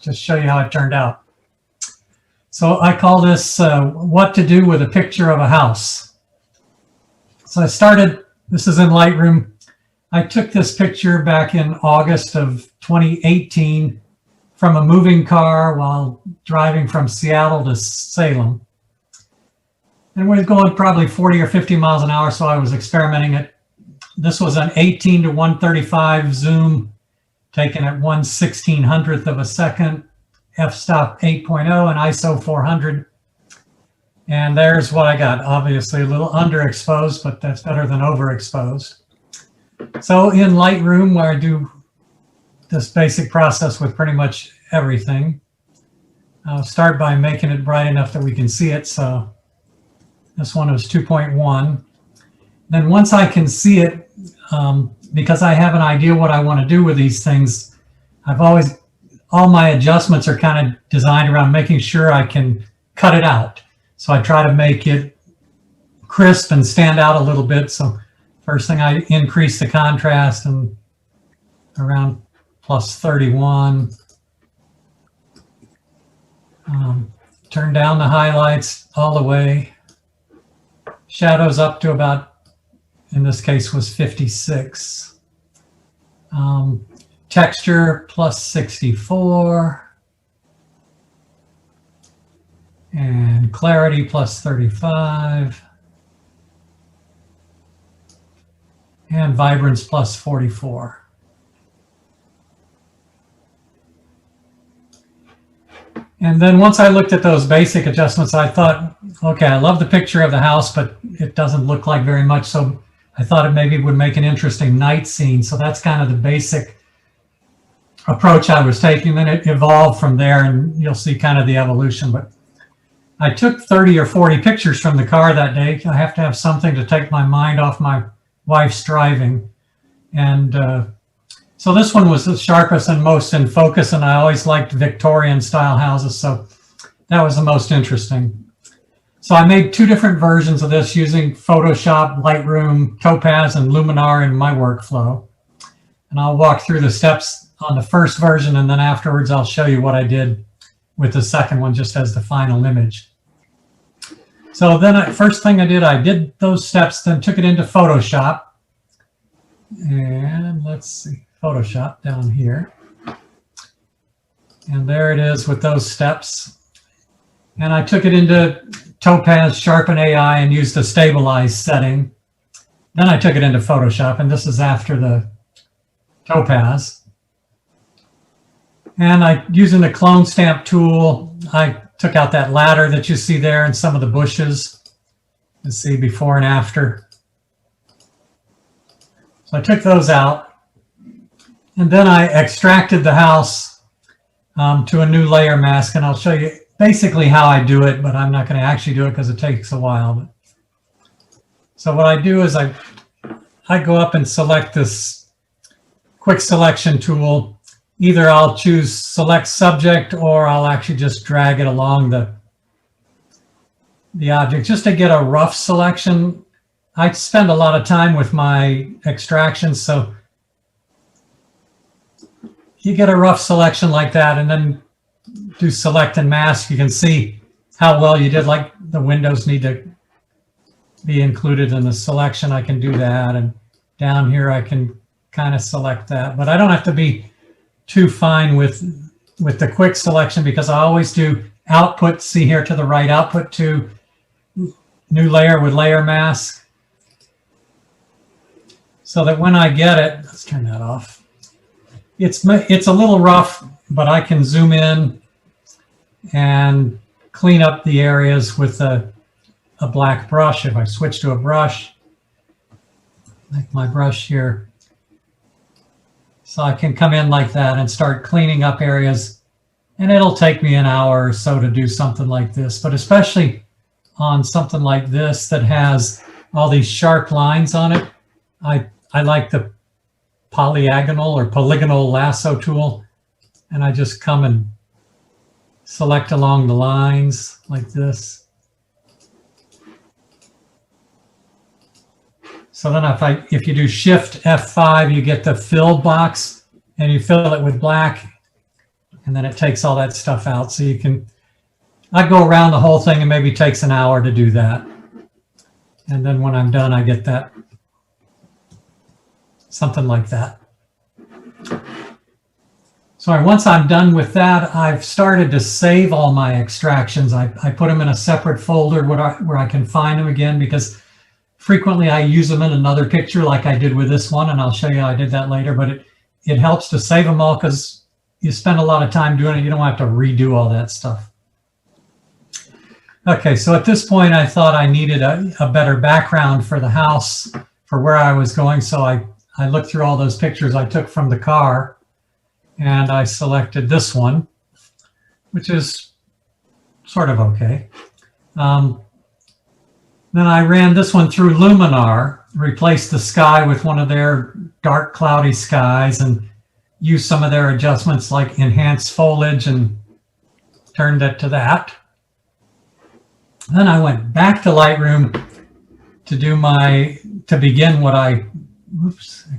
to show you how it turned out. So I call this what to do with a picture of a house. So I started, this is in Lightroom. I took this picture back in August of 2018 from a moving car while driving from Seattle to Salem. And we're going probably 40 or 50 miles an hour, so I was experimenting it. This was an 18 to 135 zoom taken at 1/1600th of a second, f-stop 8.0 and ISO 400. And there's what I got. Obviously a little underexposed, but that's better than overexposed. So in Lightroom, where I do this basic process with pretty much everything, I'll start by making it bright enough that we can see it. So this one was 2.1. Then once I can see it, because I have an idea what I want to do with these things, all my adjustments are kind of designed around making sure I can cut it out. So I try to make it crisp and stand out a little bit. So first thing, I increase the contrast and around +31. Turn down the highlights all the way. Shadows up to about, in this case, was 56. Texture +64. And clarity +35. And vibrance +44. And then once I looked at those basic adjustments, I thought, okay, I love the picture of the house, but it doesn't look like very much. So I thought it maybe would make an interesting night scene. So that's kind of the basic approach I was taking. Then it evolved from there, and you'll see kind of the evolution. But I took 30 or 40 pictures from the car that day. I have to have something to take my mind off my wife's driving. And so this one was the sharpest and most in focus, and I always liked Victorian style houses, so that was the most interesting. So I made two different versions of this using Photoshop, Lightroom, Topaz, and Luminar in my workflow. And I'll walk through the steps on the first version, and then afterwards I'll show you what I did with the second one just as the final image. So then first thing I did those steps, then took it into Photoshop. And let's see. Photoshop down here. And there it is with those steps. And I took it into Topaz Sharpen AI and used the stabilize setting. Then I took it into Photoshop, and this is after the Topaz. And using the clone stamp tool, I took out that ladder that you see there and some of the bushes. You see before and after. So I took those out. And then I extracted the house to a new layer mask, and I'll show you basically how I do it, but I'm not going to actually do it because it takes a while. So what I do is I go up and select this quick selection tool. Either I'll choose select subject, or I'll actually just drag it along the object just to get a rough selection. I spend a lot of time with my extractions, so you get a rough selection like that, and then do select and mask. You can see how well you did, like the windows need to be included in the selection. I can do that, and down here I can kind of select that, but I don't have to be too fine with the quick selection, because I always do output, see here to the right, output to new layer with layer mask, so that when I get it, let's turn that off. It's a little rough, but I can zoom in and clean up the areas with a black brush. If I switch to a brush, like my brush here, so I can come in like that and start cleaning up areas. And it'll take me an hour or so to do something like this, but especially on something like this that has all these sharp lines on it, I like the polyagonal or polygonal lasso tool, and I just come and select along the lines like this. So then if you do Shift F5, you get the fill box, and you fill it with black, and then it takes all that stuff out. So you can, I go around the whole thing and maybe takes an hour to do that. And then when I'm done, I get that, something like that. So once I'm done with that, I've started to save all my extractions. I put them in a separate folder where I can find them again, because frequently I use them in another picture like I did with this one, and I'll show you how I did that later, but it helps to save them all because you spend a lot of time doing it. You don't have to redo all that stuff. Okay, so at this point, I thought I needed a better background for the house, for where I was going. So I looked through all those pictures I took from the car, and I selected this one, which is sort of okay. Then I ran this one through Luminar, replaced the sky with one of their dark cloudy skies, and used some of their adjustments like enhanced foliage and turned it to that. Then I went back to Lightroom to do to begin what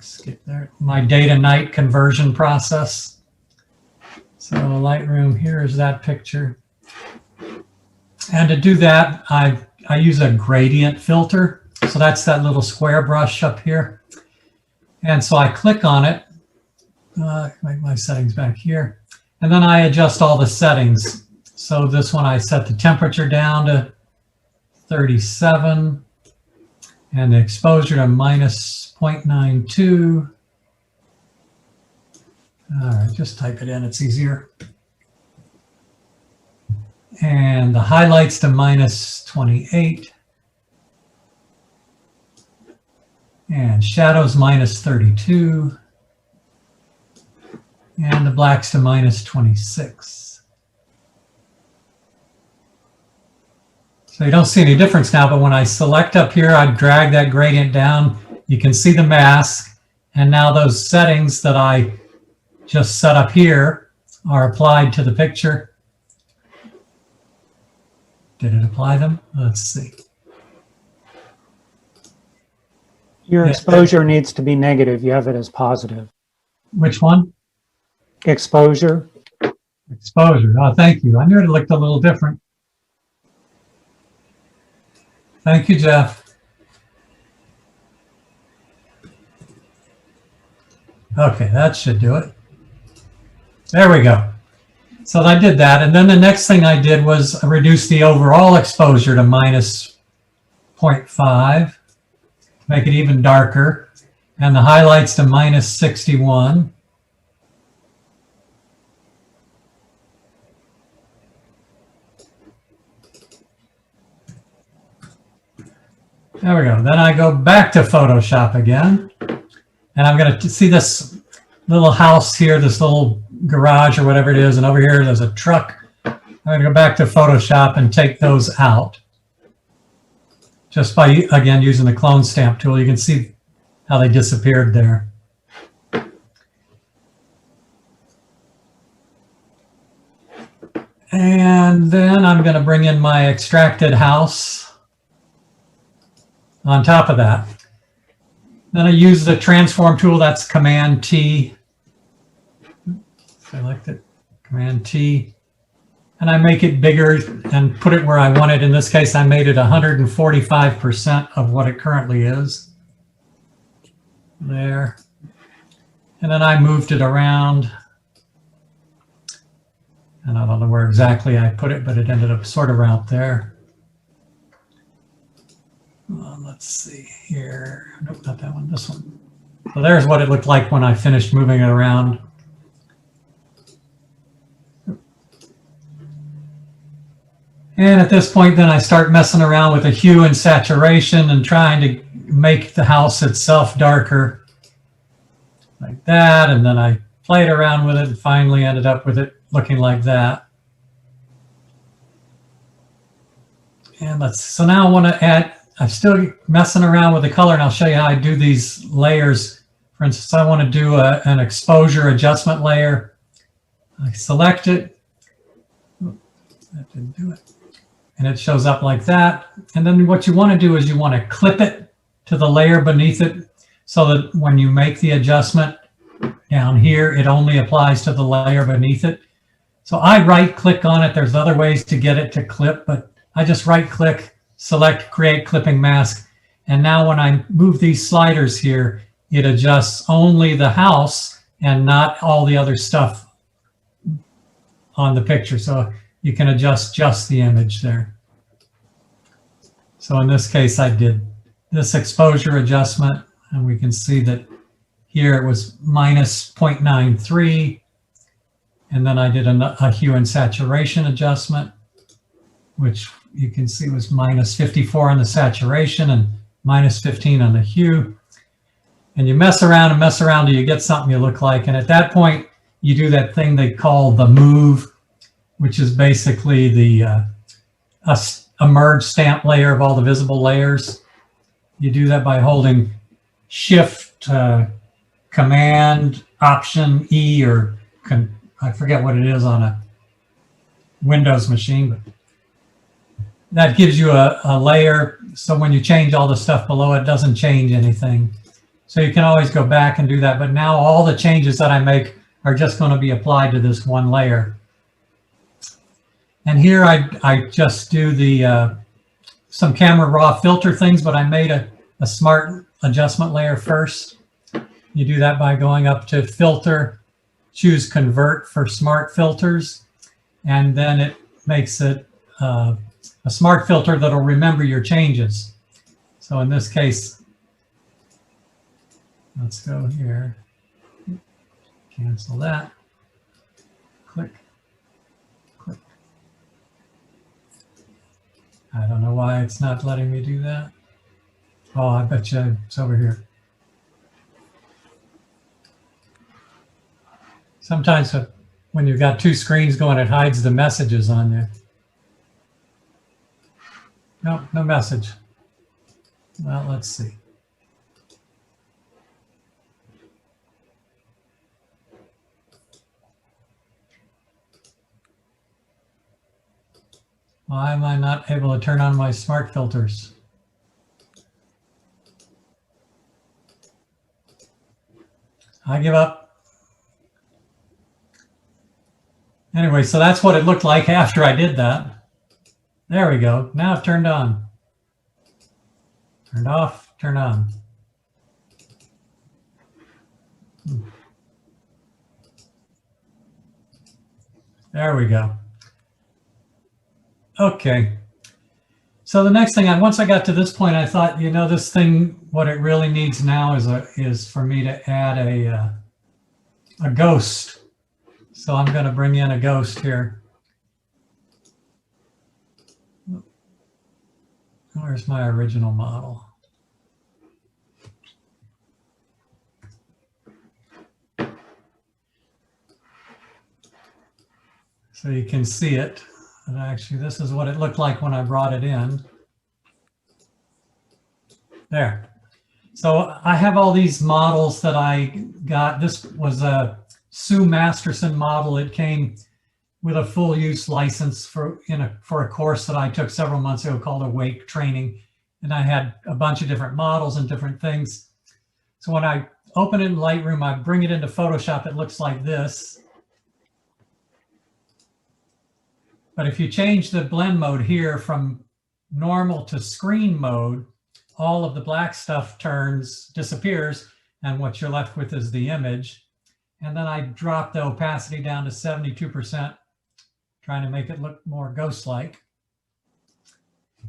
skip there, my day to night conversion process. So Lightroom, here's that picture. And to do that, I use a gradient filter. So that's that little square brush up here. And so I click on it, make my settings back here. And then I adjust all the settings. So this one, I set the temperature down to 37 and the exposure to minus 0.92. All right, just type it in, it's easier. And the highlights to minus 28. And shadows minus 32. And the blacks to minus 26. So you don't see any difference now, but when I select up here, I drag that gradient down. You can see the mask. And now those settings that I just set up here are applied to the picture. Did it apply them? Let's see. Your exposure needs to be negative. You have it as positive. Which one? Exposure. Exposure. Oh, thank you. I knew it looked a little different. Thank you, Jeff. Okay, that should do it. There we go. So I did that. And then the next thing I did was reduce the overall exposure to minus 0.5, make it even darker, and the highlights to minus 61. There we go. Then I go back to Photoshop again, and I'm going to see this little house here, this little garage or whatever it is, and over here there's a truck. I'm going to go back to Photoshop and take those out. Just by, again, using the clone stamp tool, you can see how they disappeared there. And then I'm going to bring in my extracted house on top of that. Then I use the transform tool, that's Command T. Select it, Command T. And I make it bigger and put it where I want it. In this case, I made it 145% of what it currently is. There. And then I moved it around. And I don't know where exactly I put it, but it ended up sort of around there. Let's see here. Nope, not that one, this one. So there's what it looked like when I finished moving it around. And at this point, then I start messing around with the hue and saturation and trying to make the house itself darker like that. And then I played around with it and finally ended up with it looking like that. And so now I want to add, I'm still messing around with the color, and I'll show you how I do these layers. For instance, I want to do an exposure adjustment layer. I select it. That didn't do it. And it shows up like that. And then what you want to do is you want to clip it to the layer beneath it so that when you make the adjustment down here, it only applies to the layer beneath it. So I right click on it. There's other ways to get it to clip, but I just right click, select create clipping mask. And now when I move these sliders here, it adjusts only the house and not all the other stuff on the picture. So you can adjust just the image there. So in this case, I did this exposure adjustment, and we can see that here it was minus 0.93. And then I did a hue and saturation adjustment, which you can see was minus 54 on the saturation and minus 15 on the hue. And you mess around and mess around till you get something you look like. And at that point, you do that thing they call the move, which is basically the a merge stamp layer of all the visible layers. You do that by holding Shift, Command, Option, E, or I forget what it is on a Windows machine, but that gives you a layer. So when you change all the stuff below, it doesn't change anything. So you can always go back and do that. But now all the changes that I make are just going to be applied to this one layer. And here I just do the some camera raw filter things, but I made a smart adjustment layer first. You do that by going up to filter, choose convert for smart filters, and then it makes it a smart filter that'll remember your changes. So in this case, let's go here, cancel that, click, click. I don't know why it's not letting me do that. Oh, I bet you it's over here. Sometimes when you've got two screens going, it hides the messages on there. No, no message. Well, let's see. Why am I not able to turn on my smart filters? I give up. Anyway, so that's what it looked like after I did that. There we go. Now it turned on. Turned off, turn on. There we go. Okay. So the next thing, once I got to this point, I thought, you know, this thing, what it really needs now is for me to add a ghost. So I'm going to bring in a ghost here. Where's my original model? So you can see it. And actually, this is what it looked like when I brought it in. There. So I have all these models that I got. This was a Sue Masterson model. It came with a full use license for a course that I took several months ago called Awake Training. And I had a bunch of different models and different things. So when I open it in Lightroom, I bring it into Photoshop, it looks like this. But if you change the blend mode here from normal to screen mode, all of the black stuff disappears, and what you're left with is the image. And then I drop the opacity down to 72%, trying to make it look more ghost-like.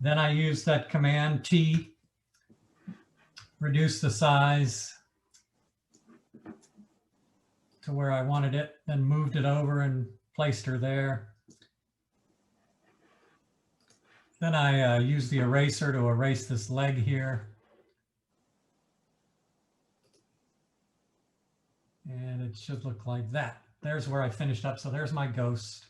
Then I use that Command T, reduce the size to where I wanted it, then moved it over and placed her there. Then I use the eraser to erase this leg here. And it should look like that. There's where I finished up. So there's my ghost.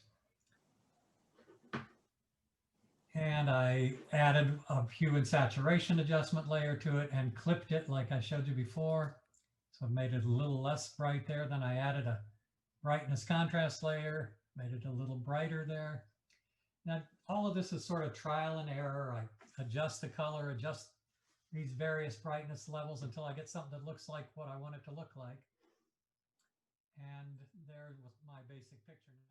And I added a hue and saturation adjustment layer to it and clipped it like I showed you before. So I made it a little less bright there. Then I added a brightness contrast layer, made it a little brighter there. Now, all of this is sort of trial and error. I adjust the color, adjust these various brightness levels until I get something that looks like what I want it to look like. And there was my basic picture.